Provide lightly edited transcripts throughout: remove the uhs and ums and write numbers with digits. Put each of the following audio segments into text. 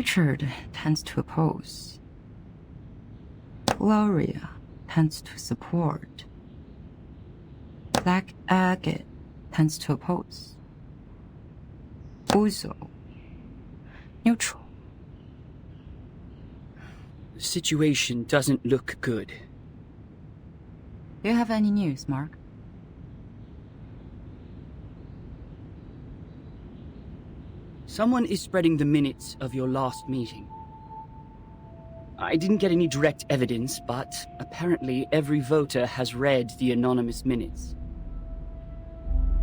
Richard tends to oppose. Gloria tends to support. Black Agate tends to oppose. Uzo, neutral. The situation doesn't look good. Do you have any news, Mark? Someone is spreading the minutes of your last meeting. I didn't get any direct evidence, but apparently every voter has read the anonymous minutes.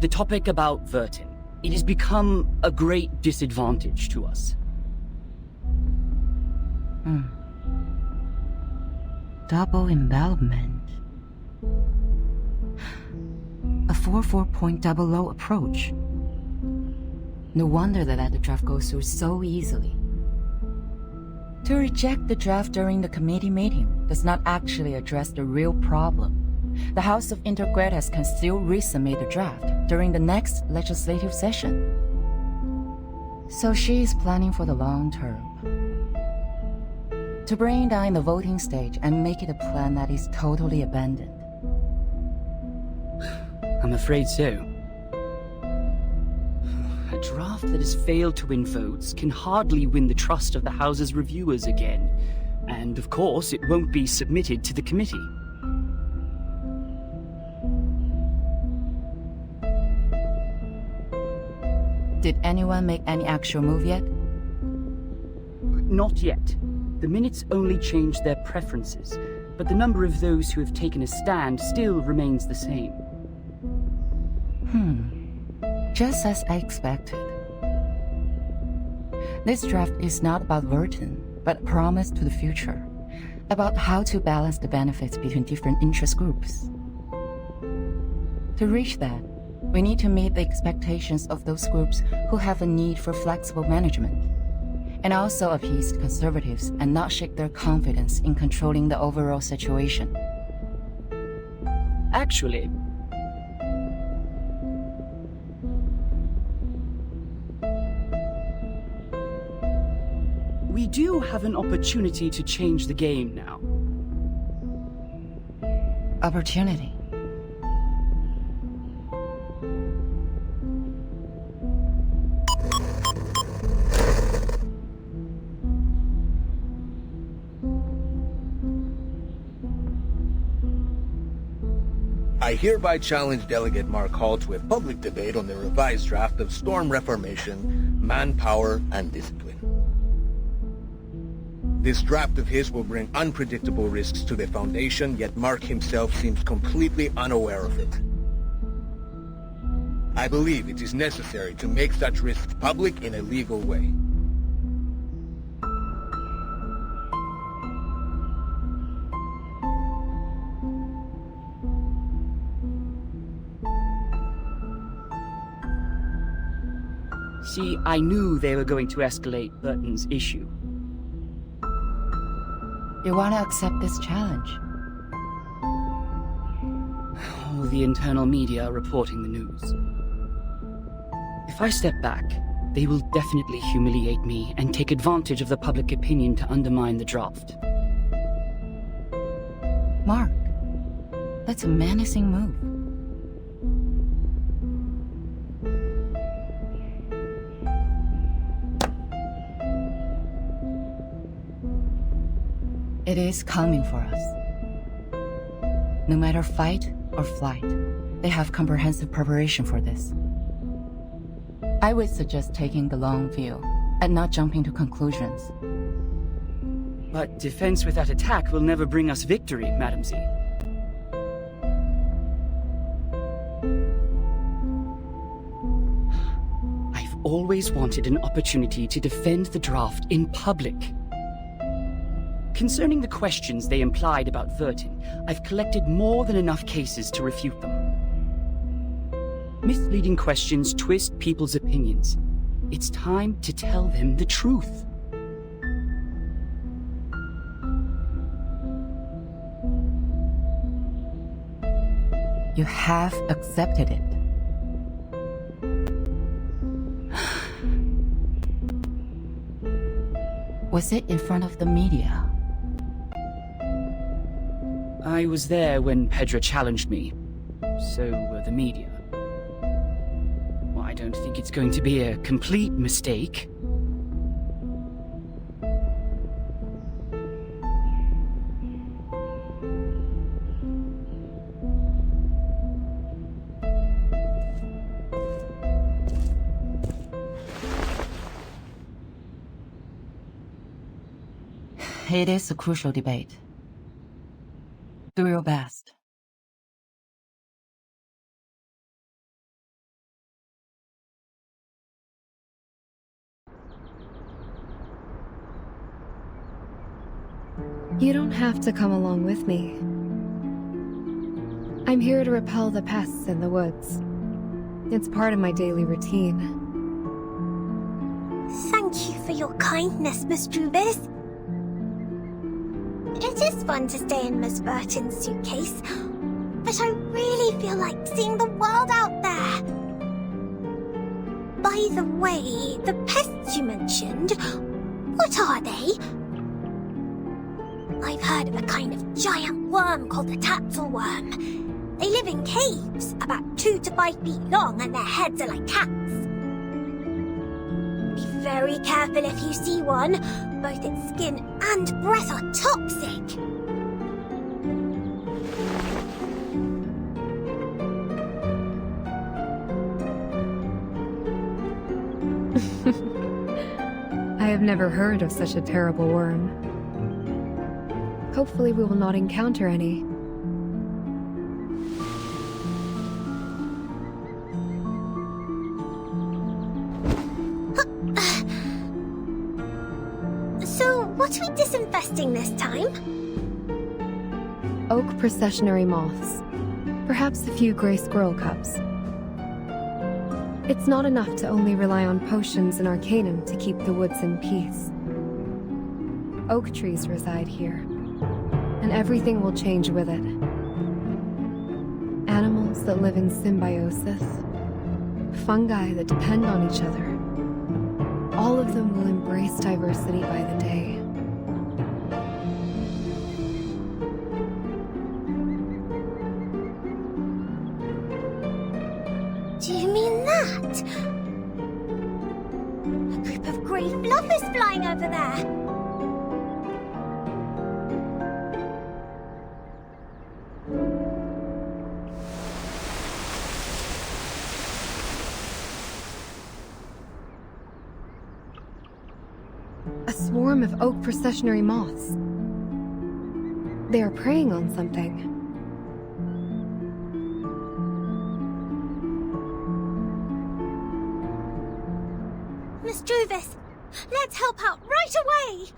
The topic about Vertin. It has become a great disadvantage to us. Double envelopment. A 4-4.00 approach. No wonder they let the draft go through so easily. To reject the draft during the committee meeting does not actually address the real problem. The House of Integrates can still resubmit the draft during the next legislative session. So she is planning for the long term. To bring down the voting stage and make it a plan that is totally abandoned. I'm afraid so. A draft that has failed to win votes can hardly win the trust of the House's reviewers again. And of course, it won't be submitted to the committee. Did anyone make any actual move yet? Not yet. The minutes only changed their preferences, but the number of those who have taken a stand still remains the same. Just as I expected. This draft is not about Vertin, but a promise to the future, about how to balance the benefits between different interest groups. To reach that, we need to meet the expectations of those groups who have a need for flexible management, and also appease conservatives and not shake their confidence in controlling the overall situation. Actually, we do have an opportunity to change the game now. Opportunity. I hereby challenge Delegate Mark Hall to a public debate on the revised draft of Storm Reformation, Manpower, and Discipline. This draft of his will bring unpredictable risks to the Foundation, yet Mark himself seems completely unaware of it. I believe it is necessary to make such risks public in a legal way. See, I knew they were going to escalate Burton's issue. You want to accept this challenge? All the internal media are reporting the news. If I step back, they will definitely humiliate me and take advantage of the public opinion to undermine the draft. Mark, that's a menacing move. It is coming for us. No matter fight or flight, they have comprehensive preparation for this. I would suggest taking the long view and not jumping to conclusions. But defense without attack will never bring us victory, Madam Z. I've always wanted an opportunity to defend the draft in public. Concerning the questions they implied about Vertin, I've collected more than enough cases to refute them. Misleading questions twist people's opinions. It's time to tell them the truth. You have accepted it. Was it in front of the media? I was there when Pedra challenged me. So were the media. Well, I don't think it's going to be a complete mistake. It is a crucial debate. Do your best. You don't have to come along with me. I'm here to repel the pests in the woods. It's part of my daily routine. Thank you for your kindness, Miss Tigres. It is fun to stay in Miss Burton's suitcase, but I really feel like seeing the world out there. By the way, the pests you mentioned, what are they? I've heard of a kind of giant worm called the tatzelworm. They live in caves, about 2 to 5 feet long, and their heads are like cats. Be very careful if you see one. Both its skin and breath are toxic. I have never heard of such a terrible worm. Hopefully we will not encounter any. So, what are we disinfesting this time? Oak processionary moths. Perhaps a few gray squirrel cups. It's not enough to only rely on potions and arcanum to keep the woods in peace. Oak trees reside here, and everything will change with it. Animals that live in symbiosis, fungi that depend on each other. All of them will embrace diversity by the day. Do you mean that? A group of grey fluffers flying over there. A swarm of oak processionary moths. They are preying on something. Miss Tigres, let's help out right away!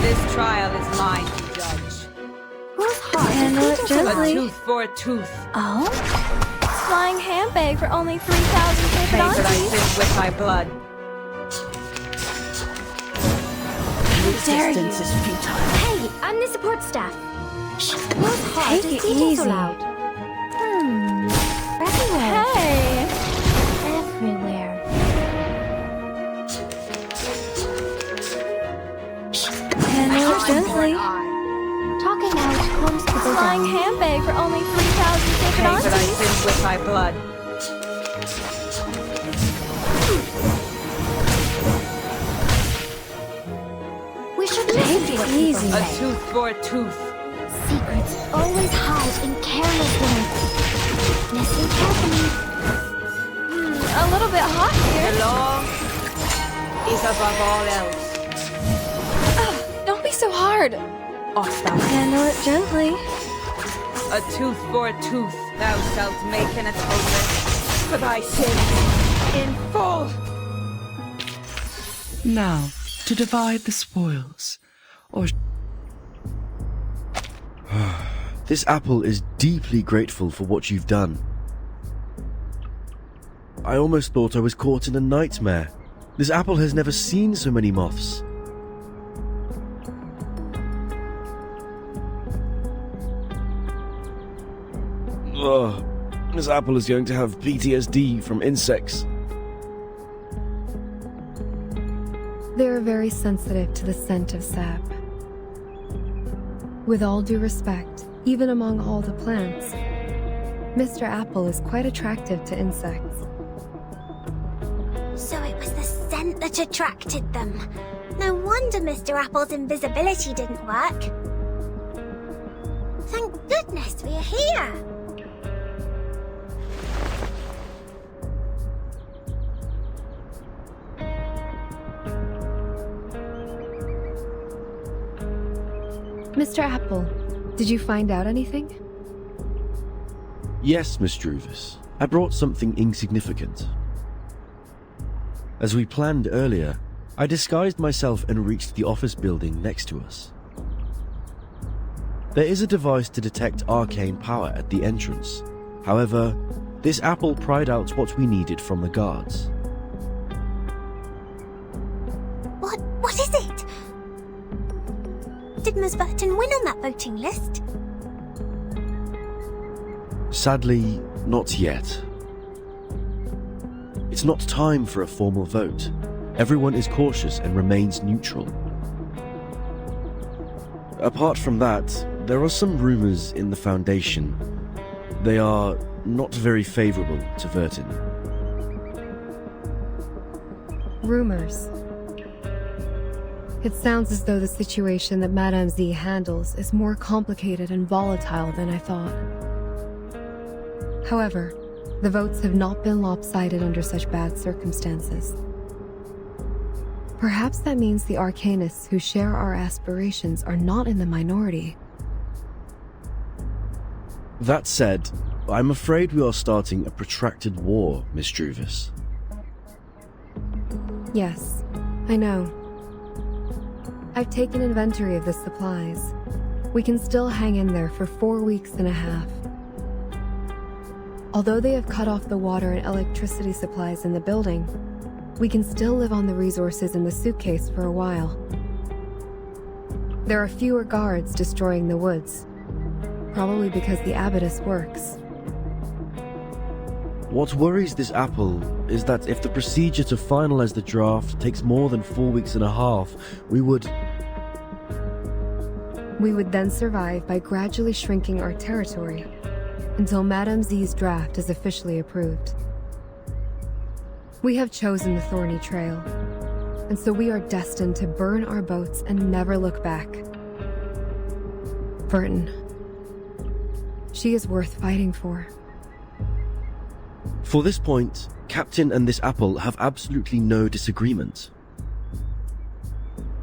This trial is mine to judge. Whose heart Handle it is A gently. tooth for a tooth. Oh? Flying handbag for only 3,000 Pay that I paper sinned with my blood. Resistance is futile. Hey, I'm the support staff. Whose heart Take is it beating easy. so loud? Everywhere. Hey! Everywhere. Handle it gently. Talking out calms people Flying down. handbag for only 3,000 Pay paper that I sinned with my blood. We should listen to what people easy. A say. tooth for a tooth. Secrets always hide in careless words. Listen carefully. A little bit hot The here. law is above all else. Don't be so hard. Hostile. Handle it gently. A tooth for a tooth. Thou shalt make an atonement for thy sins in full. Now, to divide the spoils, or... This apple is deeply grateful for what you've done. I almost thought I was caught in a nightmare. This apple has never seen so many moths. Ugh, this apple is going to have PTSD from insects. They are very sensitive to the scent of sap. With all due respect, even among all the plants, Mr. Apple is quite attractive to insects. So it was the scent that attracted them. No wonder Mr. Apple's invisibility didn't work. Thank goodness we're here. Mr. Apple, did you find out anything? Yes, Miss Druvis. I brought something insignificant. As we planned earlier, I disguised myself and reached the office building next to us. There is a device to detect arcane power at the entrance. However, this apple pried out what we needed from the guards. What is it? Did Ms. Burton win on that voting list? Sadly, not yet. It's not time for a formal vote. Everyone is cautious and remains neutral. Apart from that, there are some rumors in the Foundation. They are not very favorable to Vertin. Rumors. It sounds as though the situation that Madame Z handles is more complicated and volatile than I thought. However, the votes have not been lopsided under such bad circumstances. Perhaps that means the Arcanists who share our aspirations are not in the minority. That said, I'm afraid we are starting a protracted war, Miss Druvis. Yes, I know. I've taken inventory of the supplies. We can still hang in there for 4 weeks and a half. Although they have cut off the water and electricity supplies in the building, we can still live on the resources in the suitcase for a while. There are fewer guards destroying the woods, probably because the abattis works. What worries this apple is that if the procedure to finalize the draft takes more than 4 weeks and a half, we would then survive by gradually shrinking our territory until Madame Z's draft is officially approved. We have chosen the thorny trail, and so we are destined to burn our boats and never look back. Vertin. She is worth fighting for. For this point, Captain and this apple have absolutely no disagreement.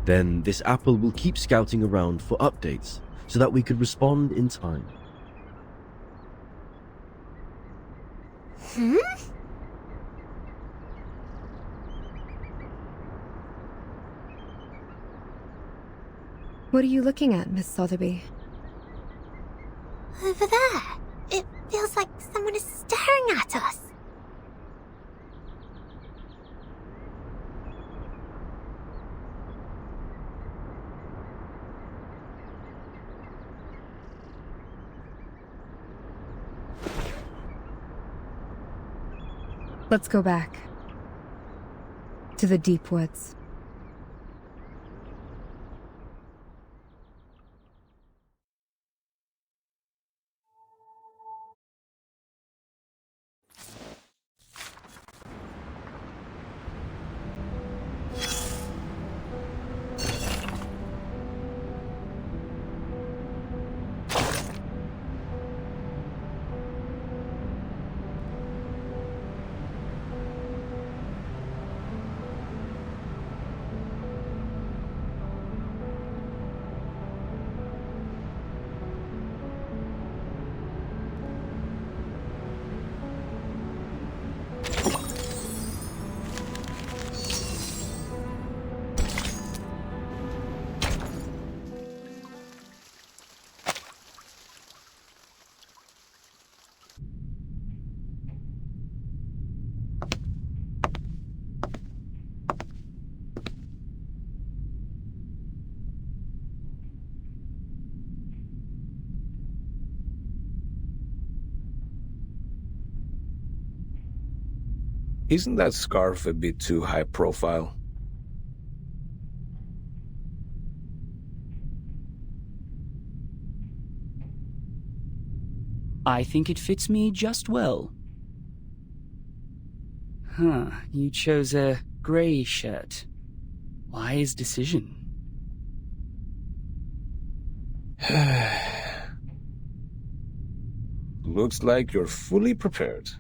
Then this apple will keep scouting around for updates so that we could respond in time. What are you looking at, Miss Sotheby? Over there. It feels like someone is staring at us. Let's go back. To the deep woods. Isn't that scarf a bit too high profile? I think it fits me just well. Huh, you chose a grey shirt. Wise decision. Looks like you're fully prepared.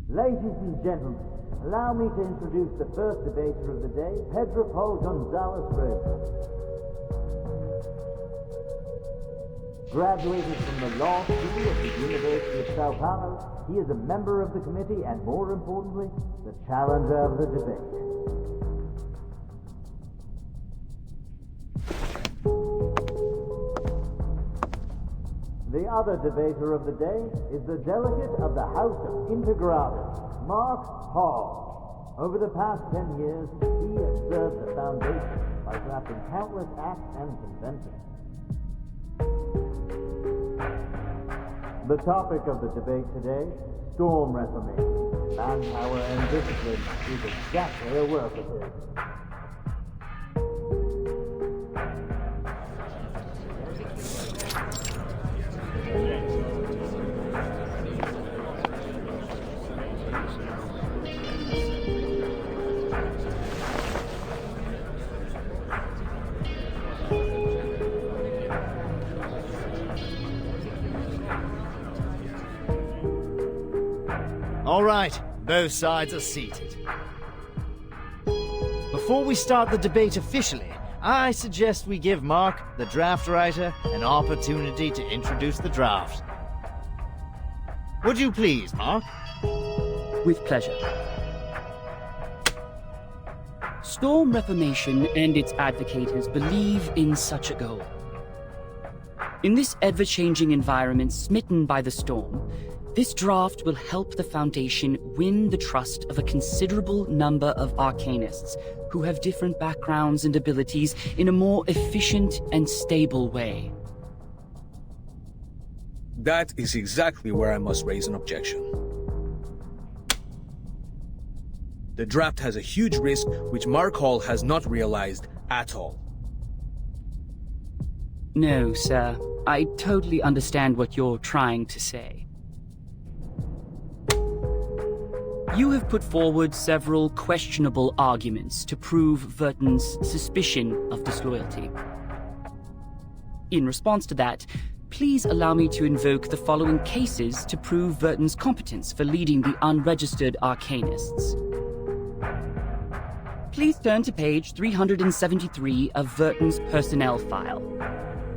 Ladies and gentlemen, allow me to introduce the first debater of the day, Pedro Paul Gonzalez Reyes. Graduated from the Law School of the University of Sao Paulo, he is a member of the committee and, more importantly, the challenger of the debate. The other debater of the day is the delegate of the House of Integrados, Mark Hall. Over the past 10 years, he has served the Foundation by drafting countless acts and conventions. The topic of the debate today, storm reformation. Manpower and discipline is exactly a work of his. All right, both sides are seated. Before we start the debate officially, I suggest we give Mark, the draft writer, an opportunity to introduce the draft. Would you please, Mark? With pleasure. Storm Reformation and its advocators believe in such a goal. In this ever-changing environment smitten by the storm, this draft will help the Foundation win the trust of a considerable number of arcanists who have different backgrounds and abilities in a more efficient and stable way. That is exactly where I must raise an objection. The draft has a huge risk which Mark Hall has not realized at all. No, sir. I totally understand what you're trying to say. You have put forward several questionable arguments to prove Verton's suspicion of disloyalty. In response to that, please allow me to invoke the following cases to prove Verton's competence for leading the unregistered arcanists. Please turn to page 373 of Verton's personnel file.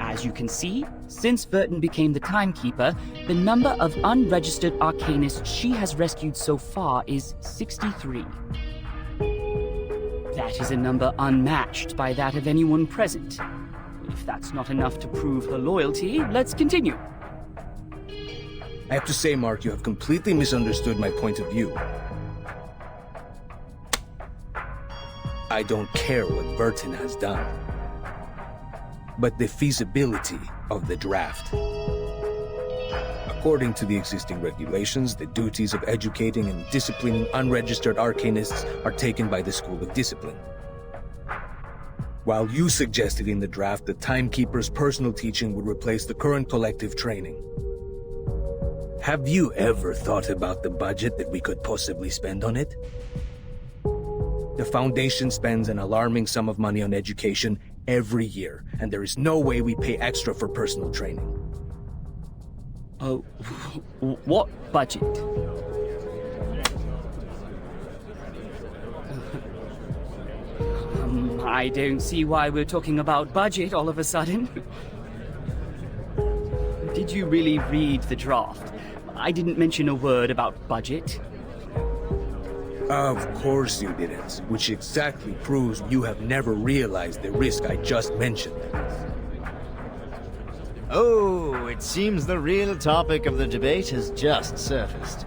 As you can see, since Verton became the timekeeper, the number of unregistered arcanists she has rescued so far is 63. That is a number unmatched by that of anyone present. If that's not enough to prove her loyalty, let's continue. I have to say, Mark, you have completely misunderstood my point of view. I don't care what Verton has done, but the feasibility of the draft. According to the existing regulations, the duties of educating and disciplining unregistered arcanists are taken by the School of Discipline. While you suggested in the draft that Timekeeper's personal teaching would replace the current collective training. Have you ever thought about the budget that we could possibly spend on it? The Foundation spends an alarming sum of money on education every year, and there is no way we pay extra for personal training. Oh, what budget? I don't see why we're talking about budget all of a sudden. Did you really read the draft? I didn't mention a word about budget. Of course you didn't, which exactly proves you have never realized the risk I just mentioned. Oh, it seems the real topic of the debate has just surfaced.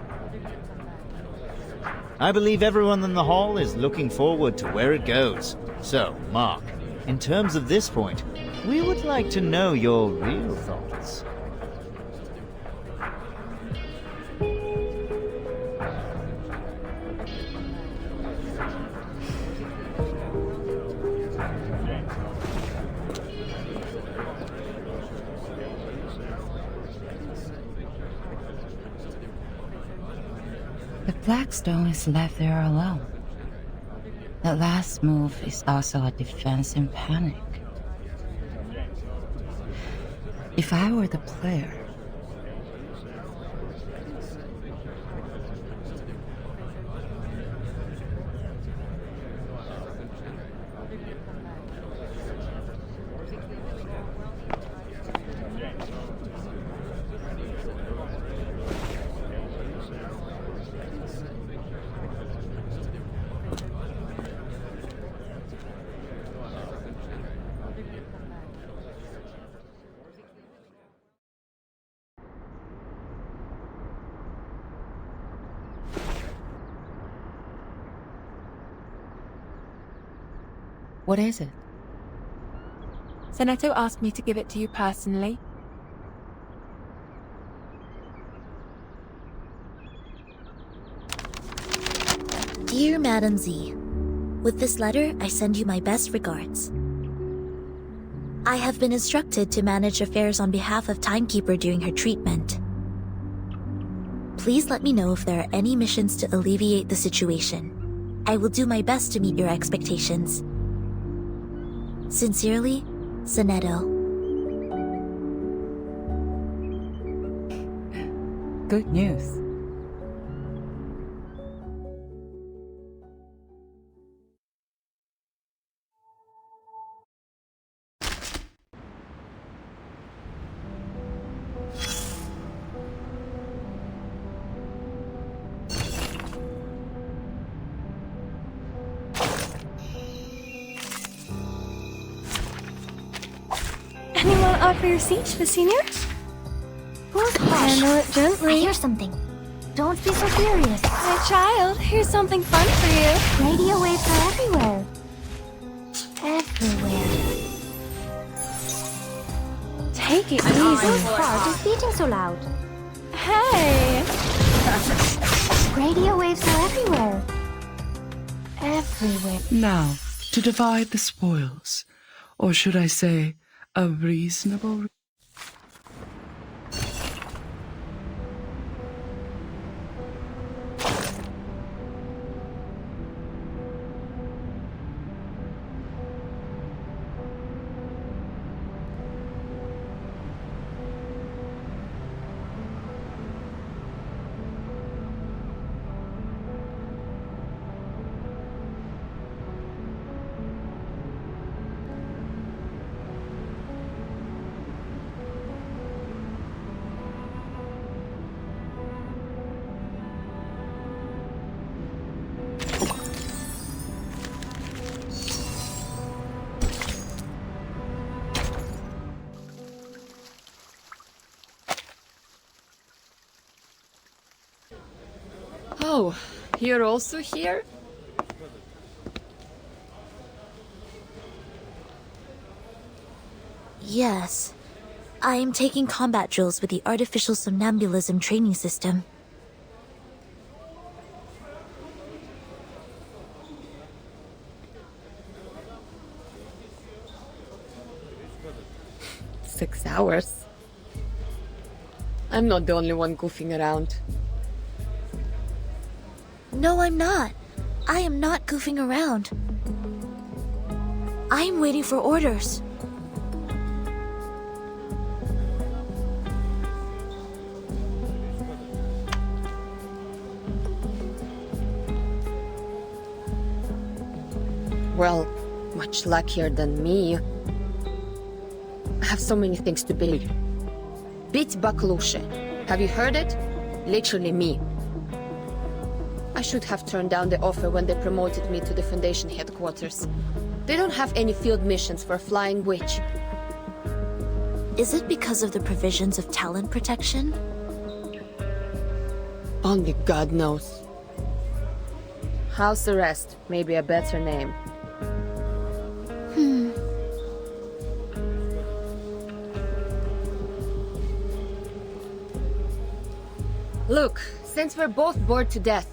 I believe everyone in the hall is looking forward to where it goes. So, Mark, in terms of this point, We would like to know your real thoughts. The Blackstone is left there alone. The last move is also a defense in panic. If I were the player, what is it? Seneto asked me to give it to you personally. Dear Madam Z, with this letter, I send you my best regards. I have been instructed to manage affairs on behalf of Timekeeper during her treatment. Please let me know if there are any missions to alleviate the situation. I will do my best to meet your expectations. Sincerely, Seneto. Good news. Anyone offer your seat to the senior? Handle it gently. I hear something. Don't be so furious. My child, here's something fun for you. Radio waves are everywhere. Everywhere. Take it Whose easy. heart is beating so loud? Hey! Radio waves are everywhere. Everywhere. Now, to divide the spoils. Or should I say, a reasonable... Oh, you're also here? Yes. I am taking combat drills with the artificial somnambulism training system. Six hours. I'm not the only one goofing around. No, I'm not. I am not goofing around. I am waiting for orders. Well, much luckier than me. I have so many things to build. Beat Baklushe. Have you heard it? Literally me. I should have turned down the offer when they promoted me to the Foundation headquarters. They don't have any field missions for a flying witch. Is it because of the provisions of talent protection? Only God knows. House arrest may be a better name. Look, since we're both bored to death,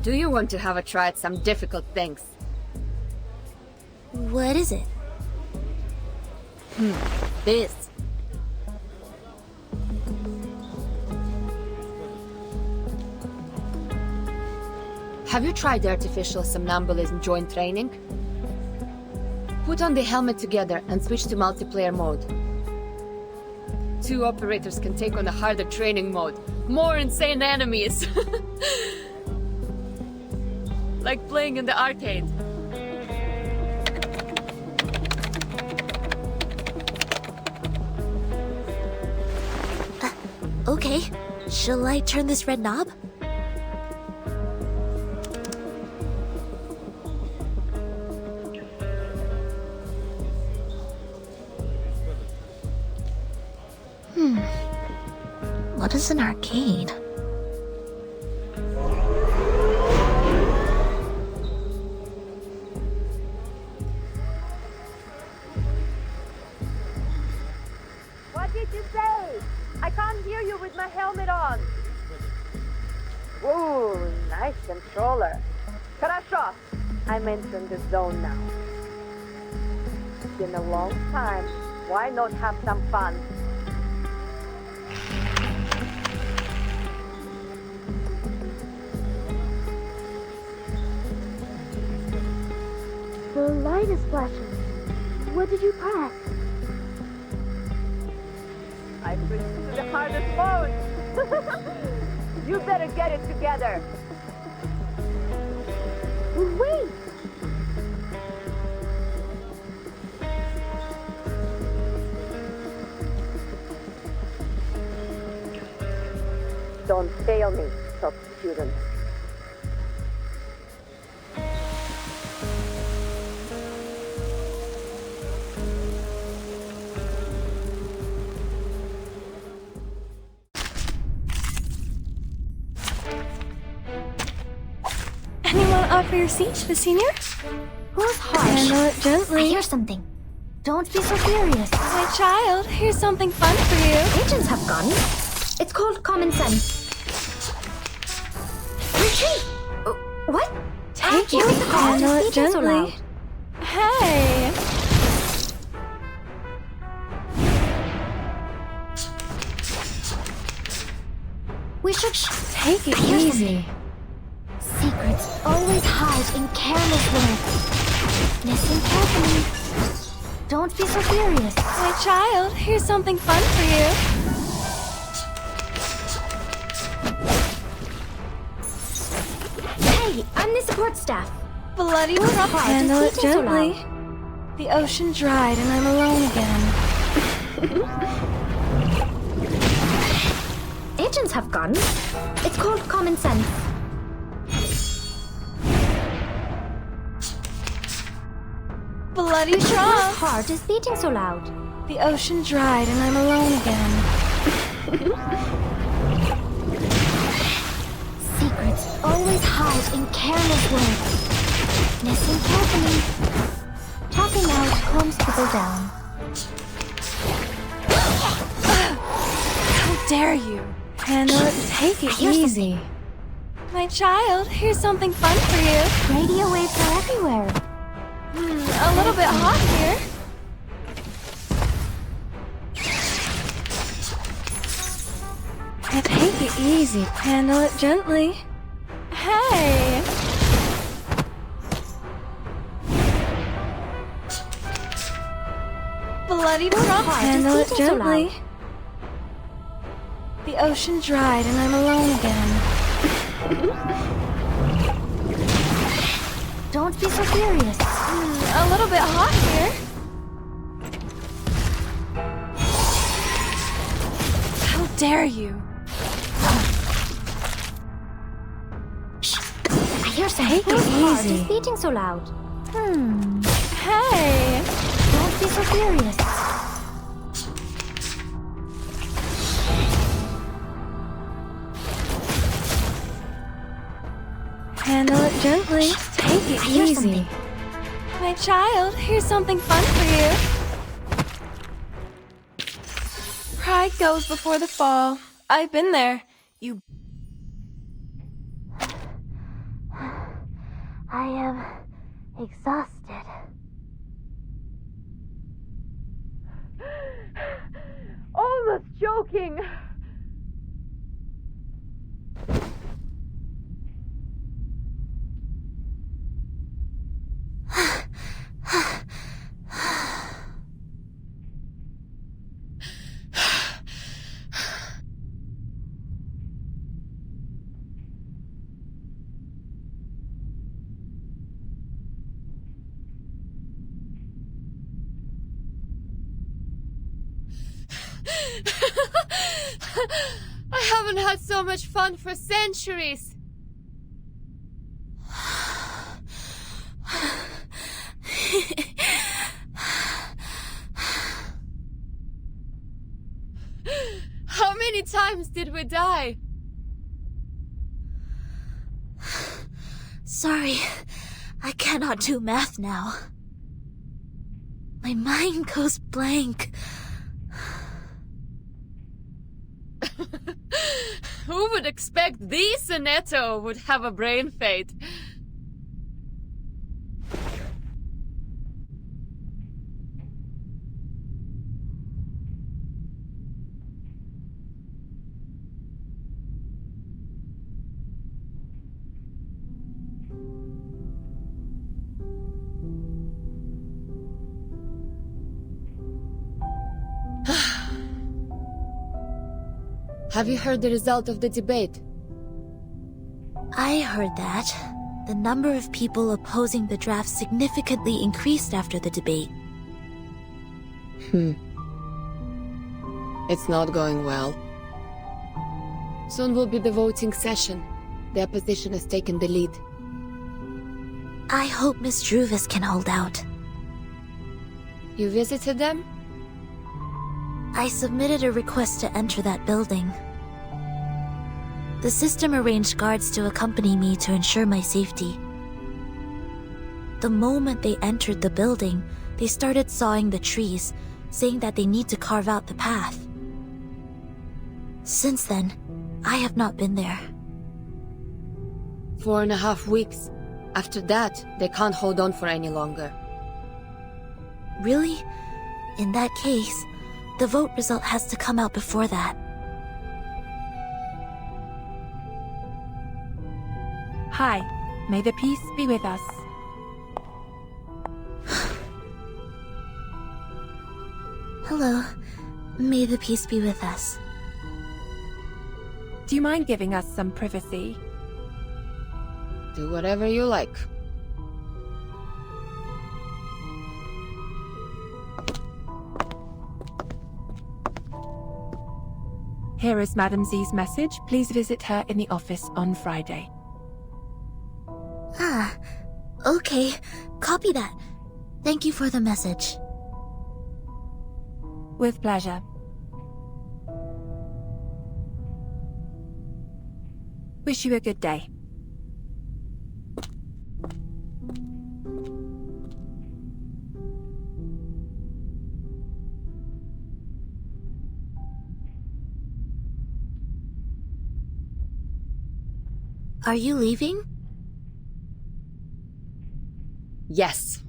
do you want to have a try at some difficult things? What is it? This. Have you tried the artificial somnambulism joint training? Put on the helmet together and switch to multiplayer mode. 2 operators can take on a harder training mode. More insane enemies! Like playing in the arcade. Okay. Shall I turn this red knob? What is an arcade? What did you say? I can't hear you with my helmet on. Ooh, nice controller. Хорошо. I'm entering the zone now. It's been a long time. Why not have some fun? The light is flashing. What did you press? I switched to the hardest mode. You better get it together. Wait! Don't fail me, top student. Anyone offer your seat to the senior? Who's harsh? Handle it gently. I hear something. Don't be so furious. My child, here's something fun for you. Agents have guns. It's called common sense. Retreat! What? Take it. Where's the car? Handle it Speaking so loud. gently. Hey. We should Take it Here's easy. Secrets always hide in careless words. Listen carefully. Don't be so furious. My child, here's something fun for you. Hey, I'm the support staff. Bloody Where's the rough. car? Handle it Just speaking so gently. loud. The ocean dried and I'm alone again. Agents have guns. It's called common sense. Bloody Whose rough. heart is beating so loud? The ocean dried and I'm alone again. Secrets always hide in careless words. Listen carefully. Talking out calms people down. How dare you? Handle it. Take it Here's easy. My child, here's something fun for you. Radio waves are everywhere. A little bit hot here. Take it easy. Handle it gently. Hey. Bloody rough. Handle it beating so gently. loud. The ocean dried and I'm alone again. Don't be so furious. A little bit hot here. How dare you? I hear something. Take it Whose heart easy. is beating so loud? Hey. Don't be so furious. Handle it gently. Take it I hear easy. something. My child, here's something fun for you. Pride goes before the fall. I've been there. You I am exhausted. Almost joking. I haven't had so much fun for centuries. How many times did we die? Sorry, I cannot do math now. My mind goes blank. Who would expect the Sonetto would have a brain fade? Have you heard the result of the debate? I heard that. The number of people opposing the draft significantly increased after the debate. It's not going well. Soon will be the voting session. The opposition has taken the lead. I hope Miss Druvis can hold out. You visited them? I submitted a request to enter that building. The system arranged guards to accompany me to ensure my safety. The moment they entered the building, they started sawing the trees, saying that they need to carve out the path. Since then, I have not been there. 4.5 weeks. After that, they can't hold on for any longer. Really? In that case, the vote result has to come out before that. Hi, may the peace be with us. Hello. May the peace be with us. Do you mind giving us some privacy? Do whatever you like. Here is Madame Z's message. Please visit her in the office on Friday. Ah, okay. Copy that. Thank you for the message. With pleasure. Wish you a good day. Are you leaving? Yes.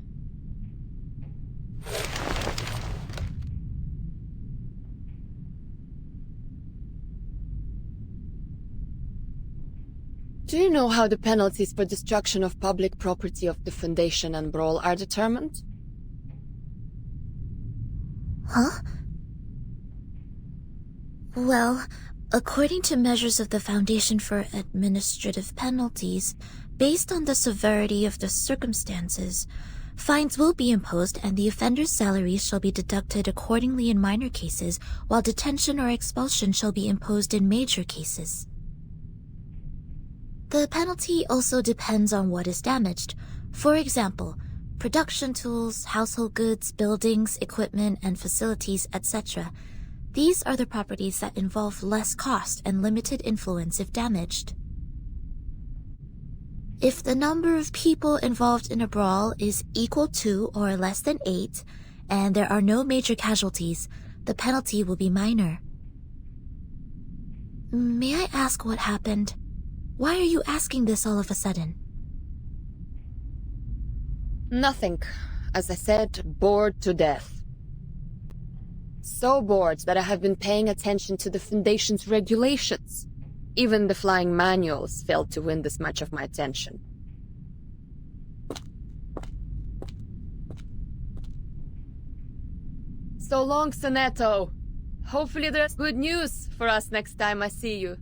Do you know how the penalties for destruction of public property of the Foundation and Brawl are determined? Huh? Well, according to measures of the Foundation for Administrative Penalties, based on the severity of the circumstances, fines will be imposed and the offender's salaries shall be deducted accordingly in minor cases, while detention or expulsion shall be imposed in major cases. The penalty also depends on what is damaged. For example, production tools, household goods, buildings, equipment, and facilities, etc. These are the properties that involve less cost and limited influence if damaged. If the number of people involved in a brawl is equal to or less than 8, and there are no major casualties, the penalty will be minor. May I ask what happened? Why are you asking this all of a sudden? Nothing. As I said, bored to death. So bored that I have been paying attention to the Foundation's regulations. Even the flying manuals failed to win this much of my attention. So long, Sonetto. Hopefully there's good news for us next time I see you.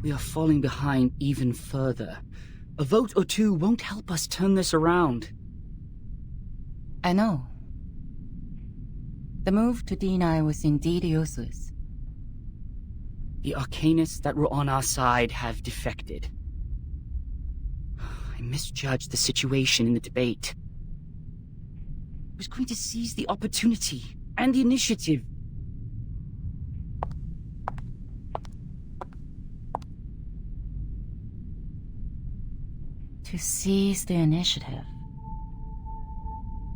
We are falling behind even further. A vote or two won't help us turn this around. I know. The move to deny was indeed useless. The Arcanists that were on our side have defected. I misjudged the situation in the debate. I was going to seize the opportunity and the initiative. To seize the initiative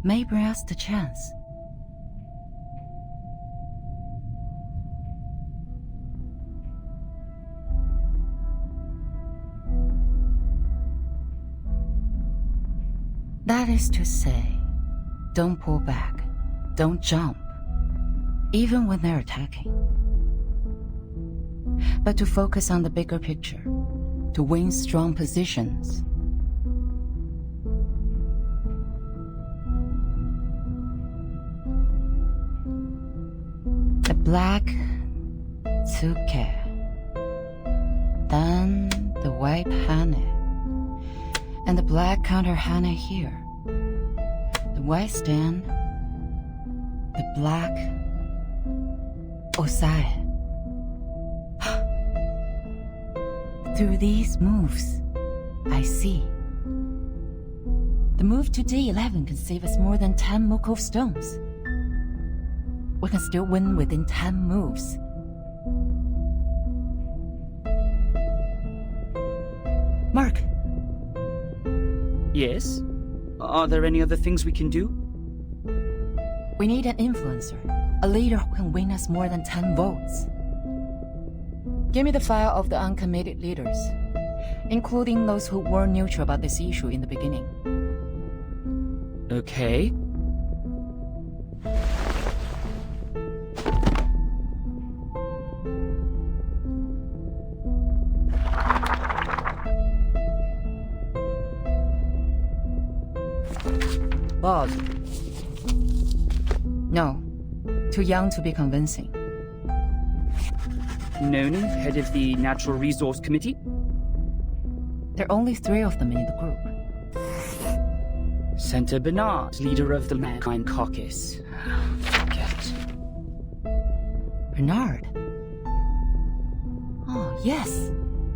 may bring us the chance. That is to say, don't pull back, don't jump, even when they're attacking. But to focus on the bigger picture, to win strong positions. The black tsuke, then the white hane, and the black counter hane here. The white stand, the black osae. Through these moves, I see. The move to D11 can save us more than 10 Mukov stones. We can still win within 10 moves. Mark. Yes? Are there any other things we can do? We need an influencer, a leader who can win us more than 10 votes. Give me the file of the uncommitted leaders, including those who were neutral about this issue in the beginning. Okay. Bob. No. Too young to be convincing. Noni, head of the Natural Resource Committee? There are only 3 of them in the group. Senator Bernard, leader of the Mankind Caucus. Forget. Bernard? Oh, yes.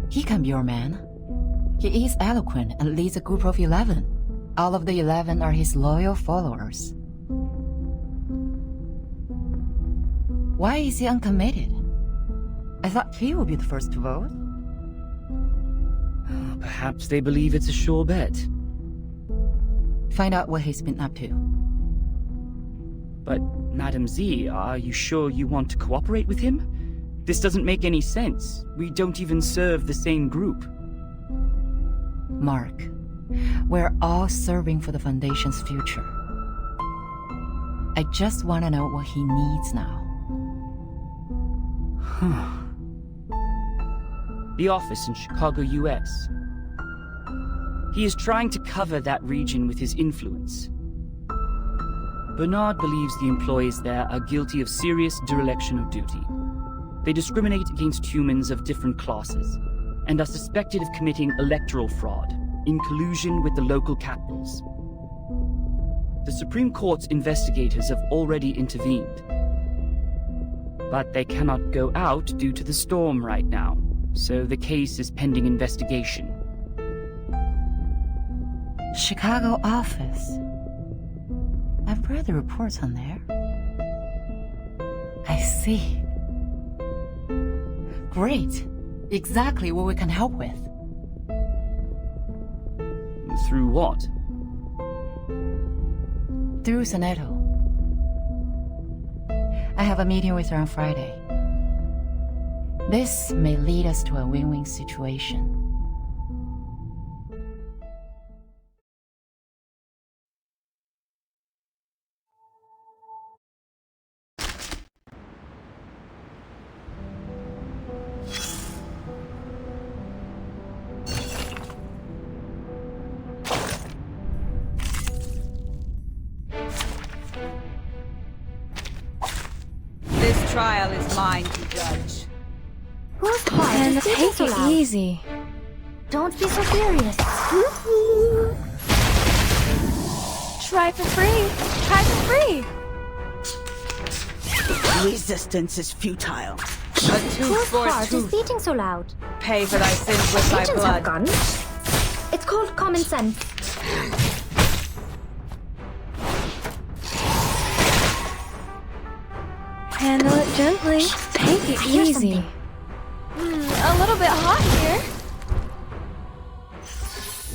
He can be your man. He is eloquent and leads a group of 11. All of the 11 are his loyal followers. Why is he uncommitted? I thought he would be the first to vote. Perhaps they believe it's a sure bet. Find out what he's been up to. But, Madam Z, are you sure you want to cooperate with him? This doesn't make any sense. We don't even serve the same group. Mark, we're all serving for the Foundation's future. I just want to know what he needs now. The office in Chicago, US. He is trying to cover that region with his influence. Bernard believes the employees there are guilty of serious dereliction of duty. They discriminate against humans of different classes, and are suspected of committing electoral fraud, in collusion with the local capitals. The Supreme Court's investigators have already intervened. But they cannot go out due to the storm right now, so the case is pending investigation. Chicago office. I've read the reports on there. I see. Great. Exactly what we can help with. Through what? Through Soneto. I have a meeting with her on Friday. This may lead us to a win-win situation. This trial is mine to judge. Whose heart And is beating take so it loud? easy. Don't be so furious. Try for free! Try for free! Resistance is futile. A Whose tooth for a heart is tooth. beating so loud? Pay for thy sins with thy Pigeons have blood. guns. It's called common sense. Handle it gently. Take it I hear easy. A little bit hot here.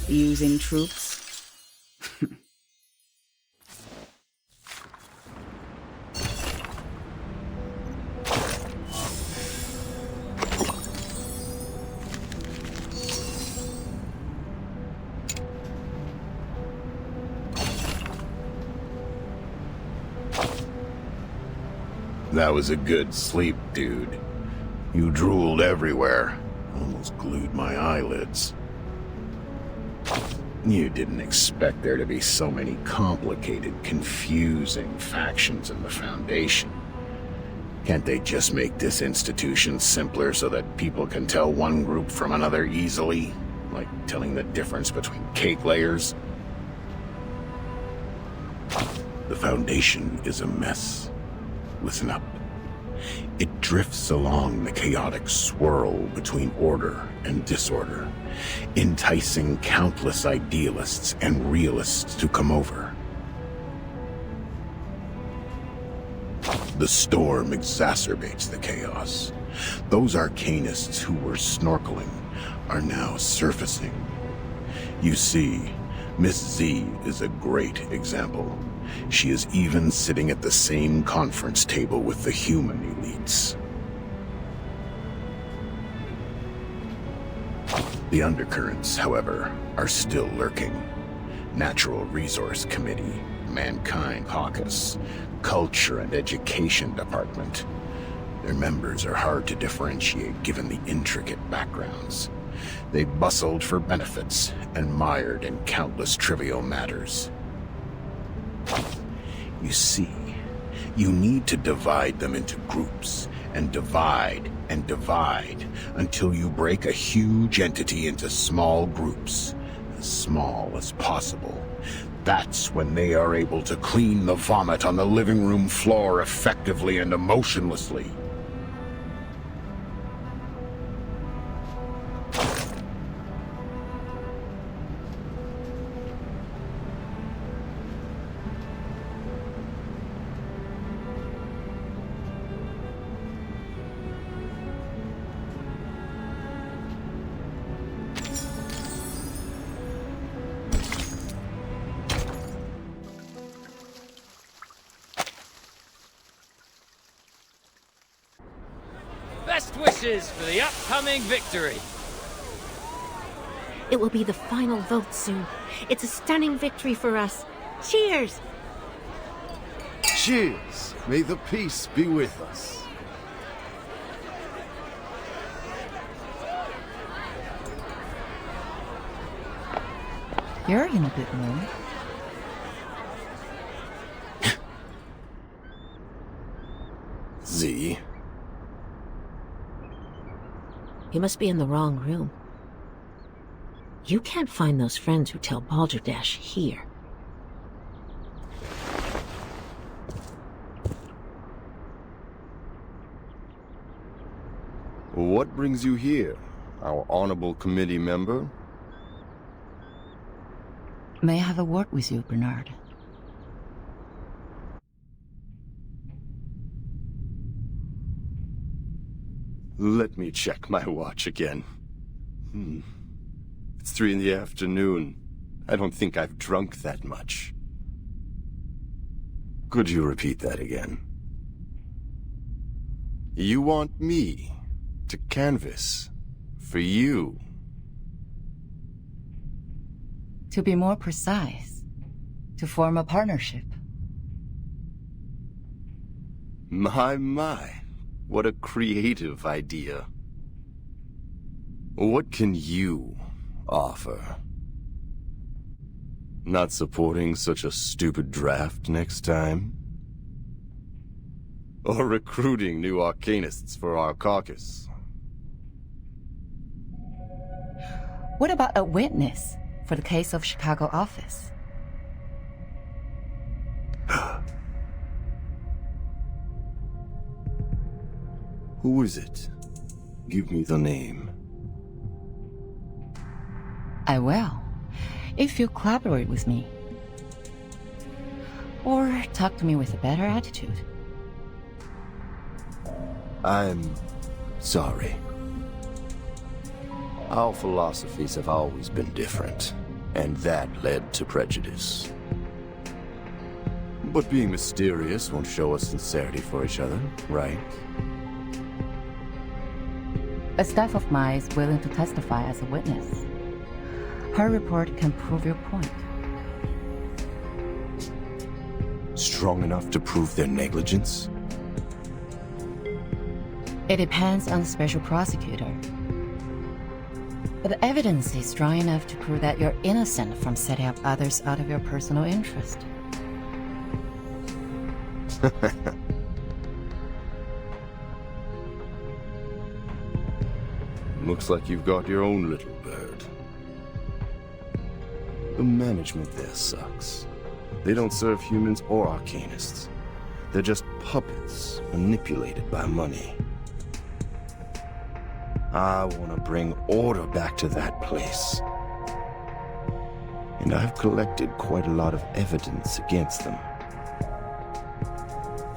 Using troops. That was a good sleep, dude. You drooled everywhere. Almost glued my eyelids. You didn't expect there to be so many complicated, confusing factions in the Foundation. Can't they just make this institution simpler so that people can tell one group from another easily? Like telling the difference between cake layers? The Foundation is a mess. Listen up. It drifts along the chaotic swirl between order and disorder, enticing countless idealists and realists to come over. The storm exacerbates the chaos. Those arcanists who were snorkeling are now surfacing. You see, Miss Z is a great example. She is even sitting at the same conference table with the human elites. The undercurrents, however, are still lurking. Natural Resource Committee, Mankind Caucus, Culture and Education Department. Their members are hard to differentiate given the intricate backgrounds. They bustled for benefits and mired in countless trivial matters. You see, you need to divide them into groups, and divide until you break a huge entity into small groups, as small as possible. That's when they are able to clean the vomit on the living room floor effectively and emotionlessly. Best wishes for the upcoming victory. It will be the final vote soon. It's a stunning victory for us. Cheers! Cheers! May the peace be with us. You're in a good mood. Z? You must be in the wrong room. You can't find those friends who tell Balderdash here. What brings you here, our honorable committee member? May I have a word with you, Bernard? Let me check my watch again. It's 3 in the afternoon. I don't think I've drunk that much. Could you repeat that again? You want me to canvass for you? To be more precise, to form a partnership. My, what a creative idea. What can you offer? Not supporting such a stupid draft next time? Or recruiting new arcanists for our caucus? What about a witness for the case of Chicago office? Who is it? Give me the name. I will, if you collaborate with me. Or talk to me with a better attitude. I'm sorry. Our philosophies have always been different, and that led to prejudice. But being mysterious won't show us sincerity for each other, right? A staff of mine is willing to testify as a witness. Her report can prove your point. Strong enough to prove their negligence? It depends on the special prosecutor. But the evidence is strong enough to prove that you're innocent from setting up others out of your personal interest. Looks like you've got your own little bird. The management there sucks. They don't serve humans or arcanists. They're just puppets manipulated by money. I want to bring order back to that place. And I've collected quite a lot of evidence against them.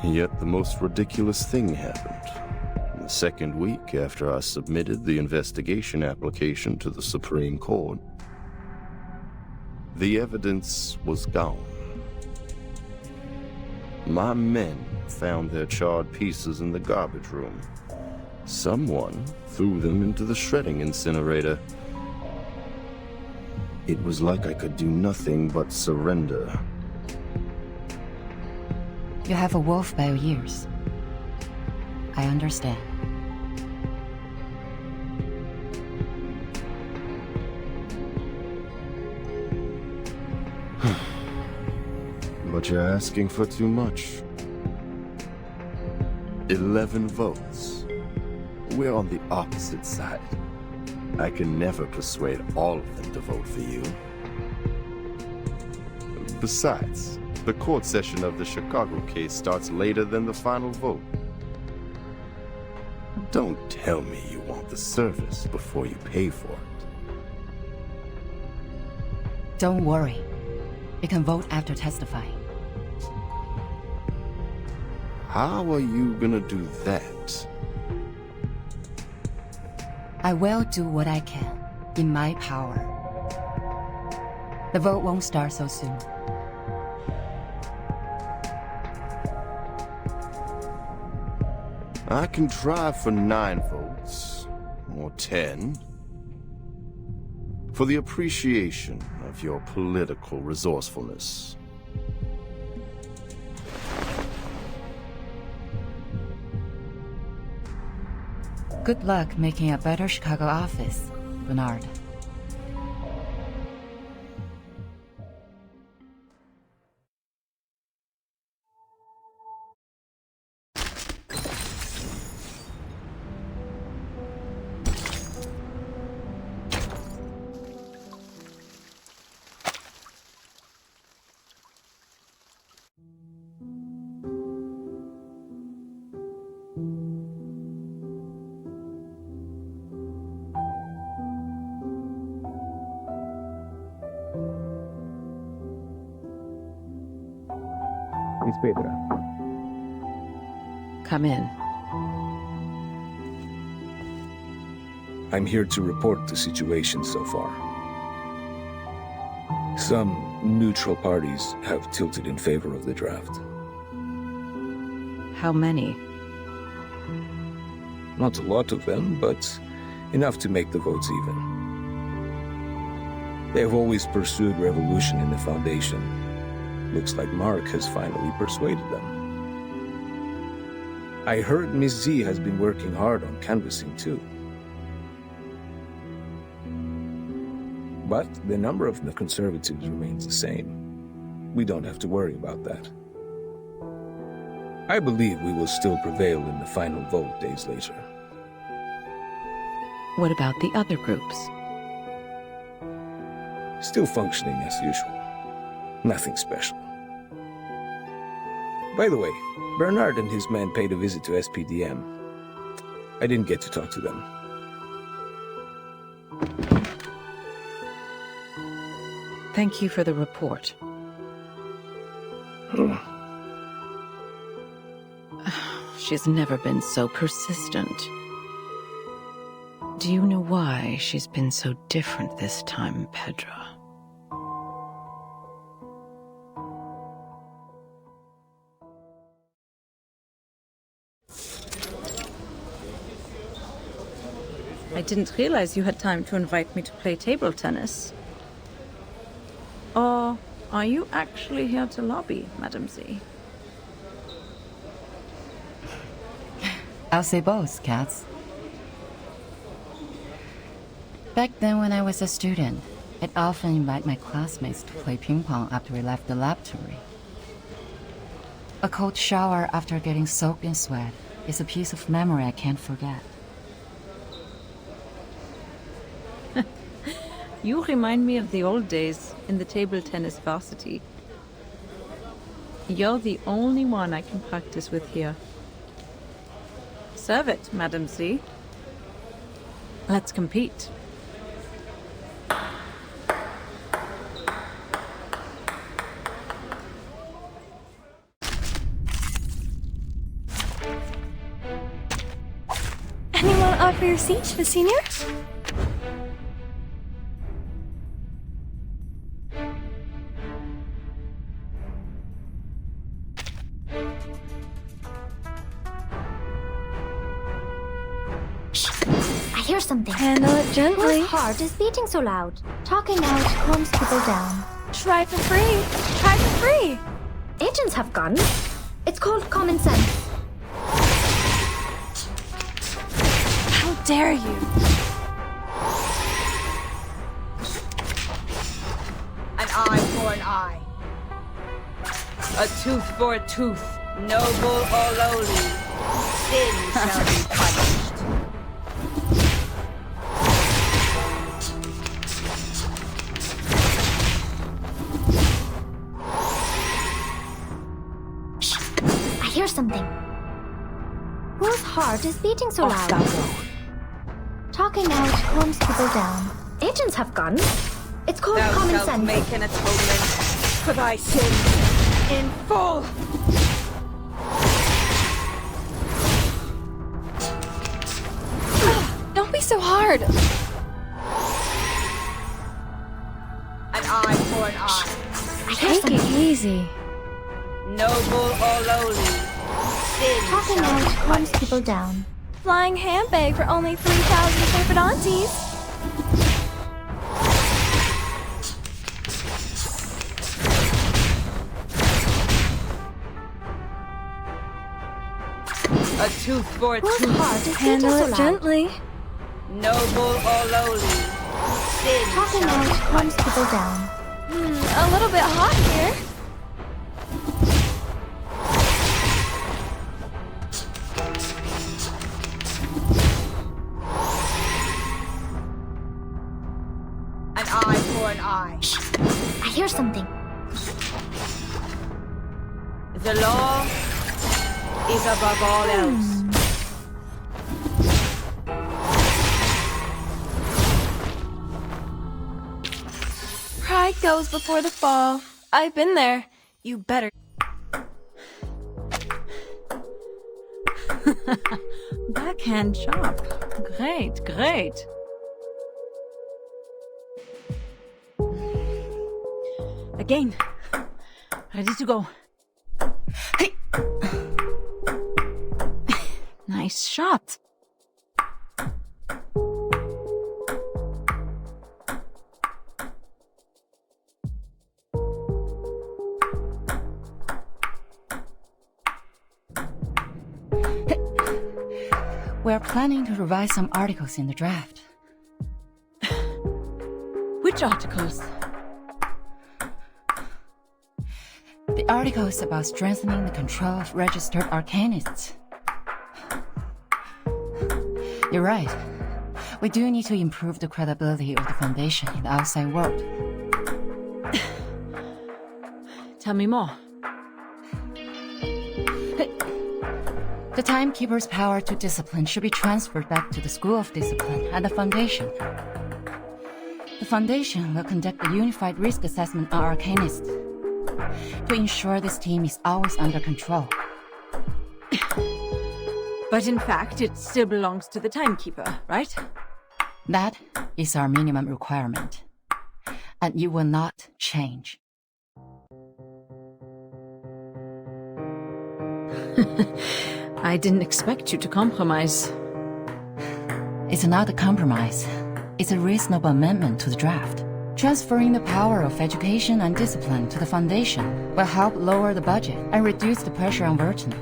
Yet the most ridiculous thing happened. The second week after I submitted the investigation application to the Supreme Court, the evidence was gone. My men found their charred pieces in the garbage room. Someone threw them into the shredding incinerator. It was like I could do nothing but surrender. You have a wolf by your ears. I understand. But you're asking for too much. 11 votes. We're on the opposite side. I can never persuade all of them to vote for you. Besides, the court session of the Chicago case starts later than the final vote. Don't tell me you want the service before you pay for it. Don't worry. You can vote after testifying. How are you gonna do that? I will do what I can, in my power. The vote won't start so soon. I can try for 9 votes, or 10, for the appreciation of your political resourcefulness. Good luck making a better Chicago office, Bernard. Miss Petra. Come in. I'm here to report the situation so far. Some neutral parties have tilted in favor of the draft. How many? Not a lot of them, but enough to make the votes even. They have always pursued revolution in the Foundation. Looks like Mark has finally persuaded them. I heard Miss Z has been working hard on canvassing too. But the number of the Conservatives remains the same. We don't have to worry about that. I believe we will still prevail in the final vote days later. What about the other groups? Still functioning as usual. Nothing special. By the way, Bernard and his men paid a visit to SPDM. I didn't get to talk to them. Thank you for the report. She's never been so persistent. Do you know why she's been so different this time, Pedro? I didn't realize you had time to invite me to play table tennis. Or are you actually here to lobby, Madam Z? I'll say both, Katz. Back then when I was a student, I'd often invite my classmates to play ping pong after we left the laboratory. A cold shower after getting soaked in sweat is a piece of memory I can't forget. You remind me of the old days in the table tennis varsity. You're the only one I can practice with here. Serve it, Madam Z. Let's compete. Anyone offer your seat to the senior? Hear something. Handle it gently. Whose heart is beating so loud? Talking out calms people down. Try for free. Try for free. Agents have guns. It's called common sense. How dare you? An eye for an eye. A tooth for a tooth. Noble or lowly. Sin shall be punished. Hear something. Whose heart is beating so loud? Talking out calms people down. Agents have guns. It's called common sense. Thou shalt make an atonement for thy sins in full. Don't be so hard. An eye for an eye. Take it easy. Noble or lowly. Sin Talking shall out be calms punished. people down. Flying handbag for only 3,000 Serpentantes. A tooth for a Whose tooth. heart is Handle beating so it loud? gently. Noble or lowly. Sin Talking shall out be calms punished. people down. A little bit hot here. An eye for an eye. I hear something. The law is above all else. Pride goes before the fall. I've been there. You better. Backhand chop. Great, great. Again. Ready to go. Hey. Nice shot. We're planning to revise some articles in the draft. Which articles? The articles about strengthening the control of registered arcanists. You're right. We do need to improve the credibility of the Foundation in the outside world. Tell me more. The Timekeeper's power to discipline should be transferred back to the School of Discipline at the Foundation. The Foundation will conduct a unified risk assessment on arcanists to ensure this team is always under control. But in fact, it still belongs to the Timekeeper, right? That is our minimum requirement. And you will not change. I didn't expect you to compromise. It's not a compromise. It's a reasonable amendment to the draft. Transferring the power of education and discipline to the Foundation will help lower the budget and reduce the pressure on Burton.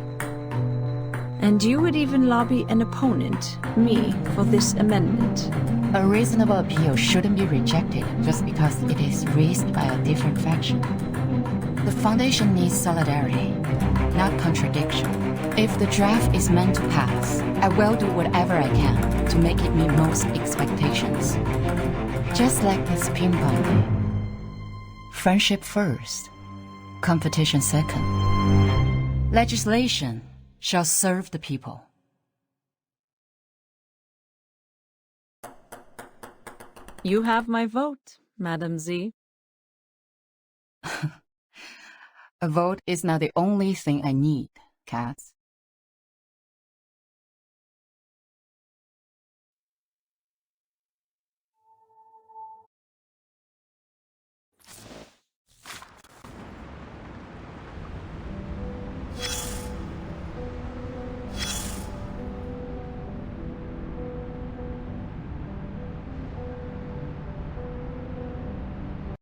And you would even lobby an opponent, me, for this amendment. A reasonable appeal shouldn't be rejected just because it is raised by a different faction. The Foundation needs solidarity, not contradiction. If the draft is meant to pass, I will do whatever I can to make it meet most expectations. Just like this ping pong game. Friendship first, competition second. Legislation shall serve the people. You have my vote, Madam Z. A vote is not the only thing I need, Katz.